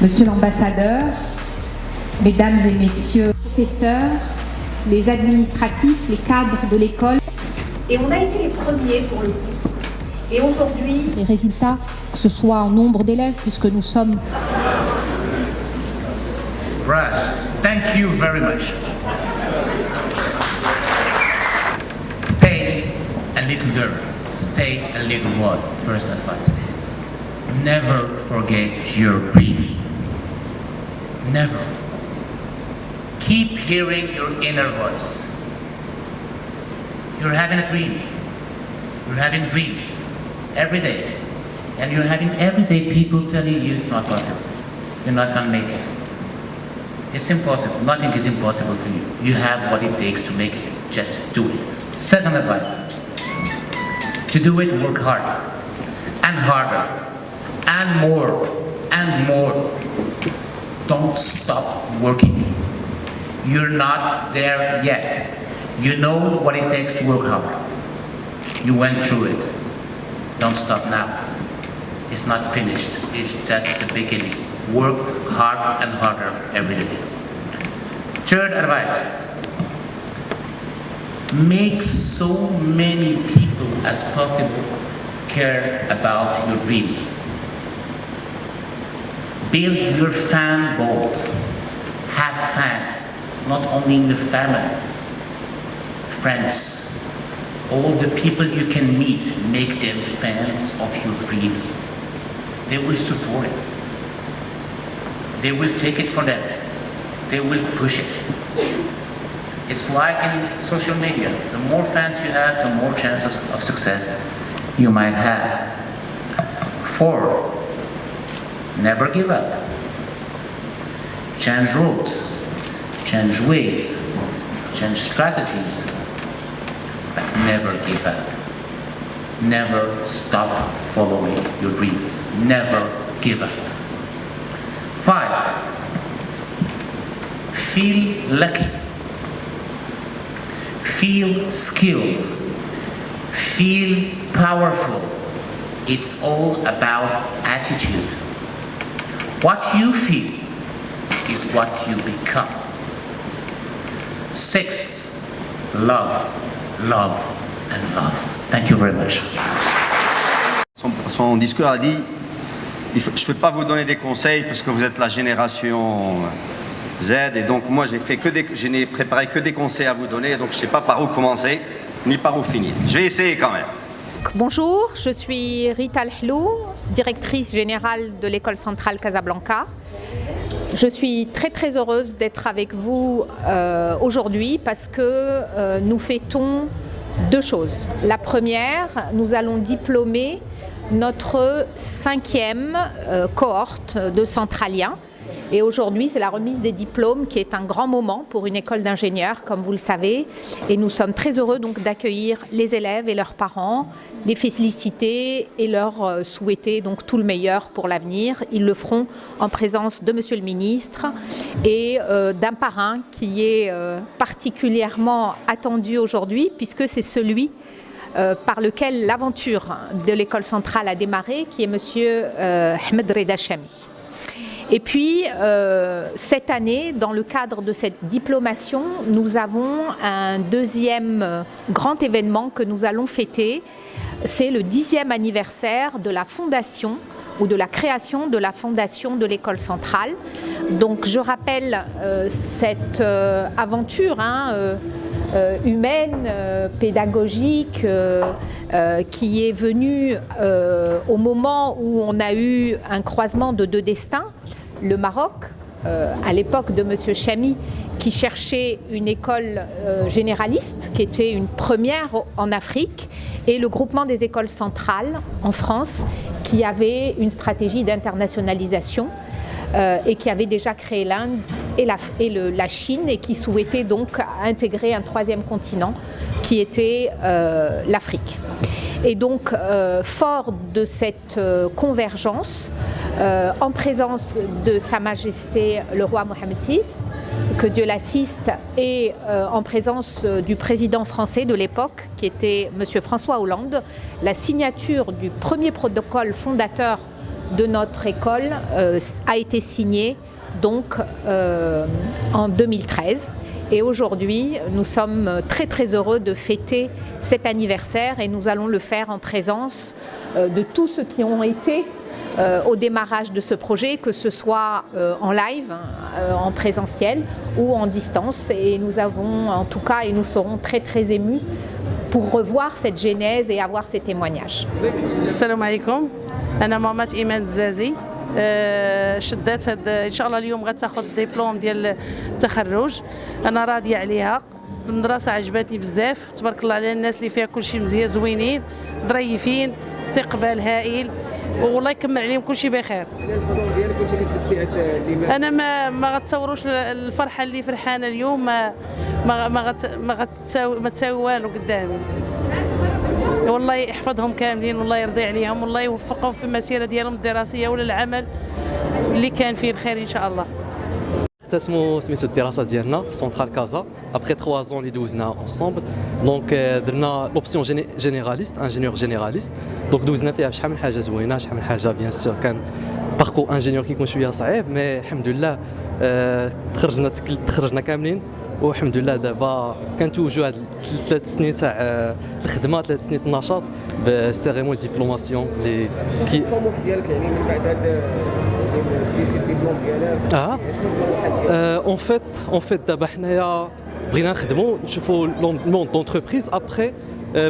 Monsieur l'ambassadeur, mesdames et messieurs les professeurs, les administratifs, les cadres de l'école. Et on a été les premiers pour le coup. Et aujourd'hui, les résultats, que ce soit en nombre d'élèves, puisque nous sommes... Raj, thank you very much. Stay a little girl, stay a little boy, first advice. Never forget your dream. Never. Keep hearing your inner voice. You're having a dream. You're having dreams every day. And you're having everyday people telling you it's not possible. You're not going to make it. It's impossible. Nothing is impossible for you. You have what it takes to make it. Just do it. Second advice. To do it, work hard. And harder. And more. And more. Don't stop working. You're not there yet. You know what it takes to work hard. You went through it. Don't stop now. It's not finished. It's just the beginning. Work hard and harder every day. Third advice. Make so many people as possible care about your dreams. Build your fan base. Have fans, not only in the family, friends, all the people you can meet, make them fans of your dreams. They will support it. They will take it for them. They will push it. It's like in social media. The more fans you have, the more chances of success you might have. 4, never give up. Change roads, change ways, change strategies, but never give up. Never stop following your dreams. Never give up. 5, feel lucky. Feel skilled. Feel powerful. It's all about attitude. What you feel is what you become. 6, love, love, and love. Thank you very much. Son discours a dit, je ne peux pas vous donner des conseils parce que vous êtes la génération Z et donc moi je n'ai préparé que des conseils à vous donner, donc je ne sais pas par où commencer ni par où finir. Je vais essayer quand même. bonjour, je suis Rita Alhlou, directrice générale de l'École centrale Casablanca. Je suis très heureuse d'être avec vous aujourd'hui parce que nous fêtons 2 choses. La première, nous allons diplômer notre 5e cohorte de centraliens. Et aujourd'hui, c'est la remise des diplômes qui est un grand moment pour une école d'ingénieurs, comme vous le savez. Et nous sommes très heureux donc d'accueillir les élèves et leurs parents, les féliciter et leur souhaiter donc tout le meilleur pour l'avenir. Ils le feront en présence de Monsieur le Ministre et d'un parrain qui est particulièrement attendu aujourd'hui, puisque c'est celui par lequel l'aventure de l'école centrale a démarré, qui est Monsieur Ahmed Reda Chami. Et puis, cette année, dans le cadre de cette diplomation, nous avons un 2e grand événement que nous allons fêter. C'est le 10e anniversaire de la fondation ou de la création de la fondation de l'école centrale. Donc, je rappelle cette aventure humaine, pédagogique, qui est venue au moment où on a eu un croisement de 2 destins. Le Maroc, à l'époque de M. Chami, qui cherchait une école généraliste, qui était une première en Afrique, et le groupement des écoles centrales en France, qui avait une stratégie d'internationalisation et qui avait déjà créé l'Inde et la Chine et qui souhaitait donc intégrer un 3e continent qui était l'Afrique. Et donc, fort de cette convergence, en présence de Sa Majesté le roi Mohammed VI, que Dieu l'assiste, et en présence du président français de l'époque, qui était M. François Hollande, la signature du premier protocole fondateur de notre école a été signé donc en 2013. Et aujourd'hui, nous sommes très très heureux de fêter cet anniversaire et nous allons le faire en présence de tous ceux qui ont été au démarrage de ce projet, que ce soit en live, en présentiel ou en distance. Et nous avons en tout cas, et nous serons très très émus pour revoir cette genèse et avoir ces témoignages. Salam alaikum, أنا مامات إيمان الزازي. شدات ان شاء الله اليوم غتاخذ الدبلوم ديال التخرج. انا راضيه عليها، المدرسه عجبتني بزاف، تبارك الله على الناس اللي فيها كلشي مزيان زوينين ظريفين، استقبال هائل، والله يكمل عليهم كلشي بخير. الحضور ديالك كنتي كتلبسي هاد اللباس؟ انا ما غتصوروش الفرحه اللي فرحانه اليوم، ما تساوي والو قدامي. والله يحفظهم كاملين والله يرضي عليهم والله يوفقهم في المسيره ديالهم الدراسيه ولا العمل اللي كان فيه الخير ان شاء الله. اختتموا سميتو الدراسه ديالنا في سونترال كازا ابري 3 ans اللي دوزنا انصومبل. دونك درنا لوبسيون جينيراليست انجينيور جينيراليست. دونك دوزنا فيها شحال من حاجه زوينه، شحال من حاجه بيان سور كان باركور انجينيور كيكون شويه صعيب، مي الحمد لله تخرجنا كاملين والحمد لله. دابا كنتوجوا هاد 3 سنين تاع الخدمه، 3 سنين النشاط بالسيريموني ديبلوماسيون اللي الطموح ديالك يعني من بعد هاد خديتي الدبلوم ديالك؟ اون فيت دابا حنايا بغينا نخدموا نشوفوا الموند دونتربريز ابخي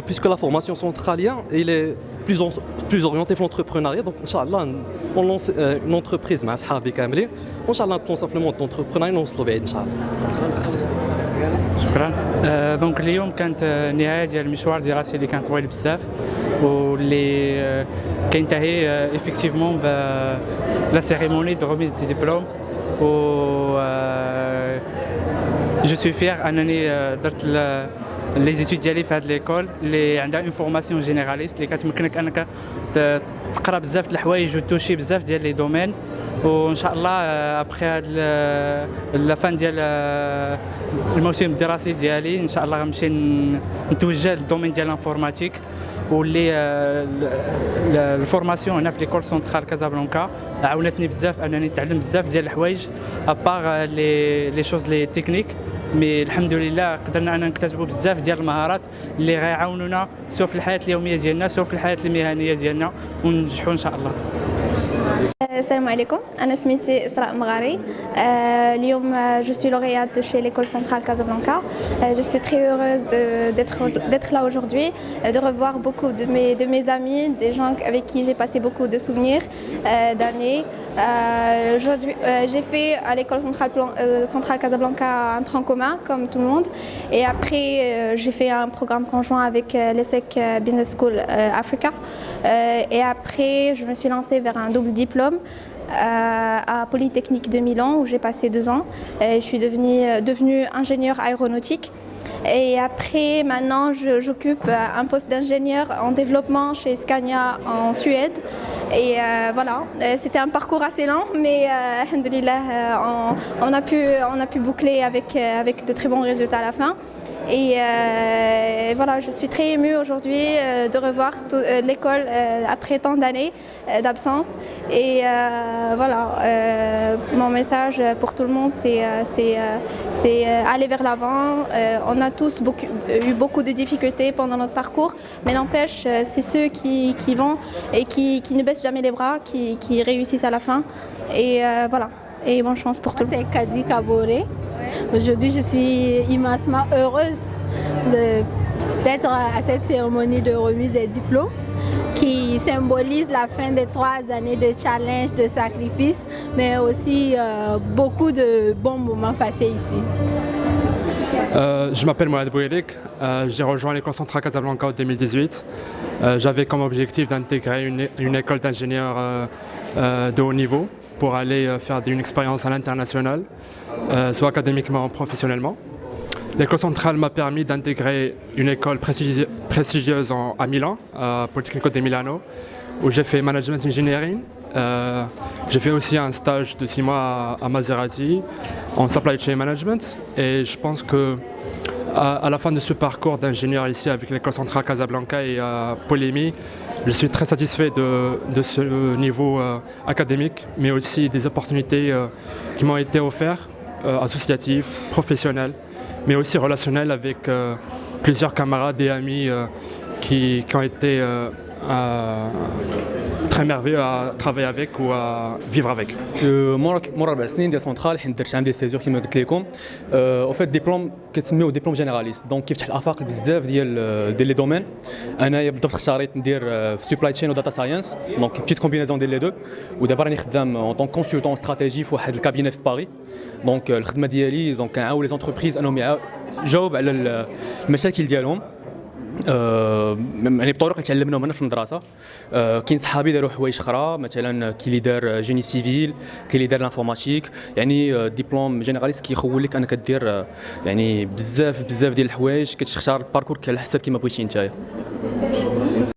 puisque la formation centralien il est plus orienté في l'entrepreneuriat. donc ان شاء الله on lance une entreprise مع صحابي كاملين وان شاء الله نتونسوا في الموند دونتربرونيا نوصلوا بعيد ان شاء الله. شكرا. دونك اليوم كانت النهايه ديال المشوار الدراسي اللي كان طويل بزاف واللي كينتهي افيكتيفمون لا سيريموني دو ريميز دي ديبلوم. و جو سوي فيغ انني درت لي زيتود ديالي في هاد ليكول اللي عندها اون فورماسيون جينيراليست اللي كتمكنك انك تقرا بزاف د الحوايج وتوشي بزاف ديال لي دومين. وان شاء الله ابخي هاد لا فان ديال الموسم الدراسي ديالي ان شاء الله غنمشي نتوجه للدومين ديال الانفورماتيك واللي الفورماسيون هنا في ليكول سونترال كازابلانكا عاونتني بزاف انني نتعلم بزاف ديال الحوايج ابار لي شوز لي تكنيك. مي الحمد لله قدرنا ان نكتسبوا بزاف ديال المهارات اللي غيعاونونا سواء في الحياه اليوميه ديالنا سواء في الحياه المهنيه ديالنا وننجحوا ان شاء الله. السلام عليكم، أنا سميتي إسراء مغاري. اليوم je suis lauréate de chez l'école centrale Casablanca. Je suis très heureuse d'être là aujourd'hui, de revoir beaucoup de mes amis, des gens avec qui j'ai passé beaucoup de souvenirs d'années. Aujourd'hui, j'ai fait à l'école centrale Casablanca un tronc commun comme tout le monde. Et après, j'ai fait un programme conjoint avec l'ESSEC Business School Africa. Et après, je me suis lancée vers un double diplôme à Polytechnique de Milan où j'ai passé 2 ans. Je suis devenue ingénieure aéronautique. Et après, maintenant, j'occupe un poste d'ingénieur en développement chez Scania en Suède. Et voilà, c'était un parcours assez lent, mais alhamdoulilah, on a pu boucler avec de très bons résultats à la fin. Et voilà, je suis très émue aujourd'hui de revoir l'école après tant d'années d'absence. Et voilà, mon message pour tout le monde, c'est aller vers l'avant. On a tous eu beaucoup de difficultés pendant notre parcours, mais n'empêche, c'est ceux qui vont et qui ne baissent jamais les bras, qui réussissent à la fin. Et voilà. Et bonne chance pour tout le monde. C'est Kadi Kaboré. Aujourd'hui, je suis immensément heureuse d'être à cette cérémonie de remise des diplômes qui symbolise la fin des 3 années de challenge, de sacrifice, mais aussi beaucoup de bons moments passés ici. Je m'appelle Mohamed Bouyelik, j'ai rejoint l'école centrale Casablanca en 2018. J'avais comme objectif d'intégrer une école d'ingénieurs de haut niveau pour aller faire une expérience à l'international, soit académiquement ou professionnellement. L'école centrale m'a permis d'intégrer une école prestigieuse à Milan, à Politecnico di Milano, où j'ai fait Management Engineering. J'ai fait aussi un stage de 6 mois à Maserati en Supply Chain Management. Et je pense que À la fin de ce parcours d'ingénieur ici avec l'école centrale Casablanca et Polémie, je suis très satisfait de ce niveau académique, mais aussi des opportunités qui m'ont été offertes, associatives, professionnelles, mais aussi relationnelles avec plusieurs camarades et amis qui ont été très merveilleux à travailler avec ou à vivre avec. مور 4 سنين ديال سونترال حيت درت عندي سيزور كما قلت لكم وفات ديبلوم كتسميوه ديبلوم جينيراليست دونك كيفتح الافاق بزاف ديال لي دومين. انايا بالضبط اختاريت ندير في سوبلاي تشين وداتا ساينس دونك بتيت كومبينيزون ديال لي دو ودابا راني خدام اون طون كونسلتون استراتيجي في واحد الكابيني في باريس. دونك الخدمه ديالي دونك كنعاون لي زونتربريز انهم يجاوب على المشاكل ديالهم يعني بطرق تعلمناهم هنا في المدرسه. كاين صحابي داروا حوايج اخرى مثلا كاين اللي دار جيني سيفيل كاين اللي دار لانفورماتيك يعني ديبلوم جينيراليست كيخول لك انك دير يعني بزاف ديال الحوايج كتختار الباركور على حسب كيما بغيتي نتايا.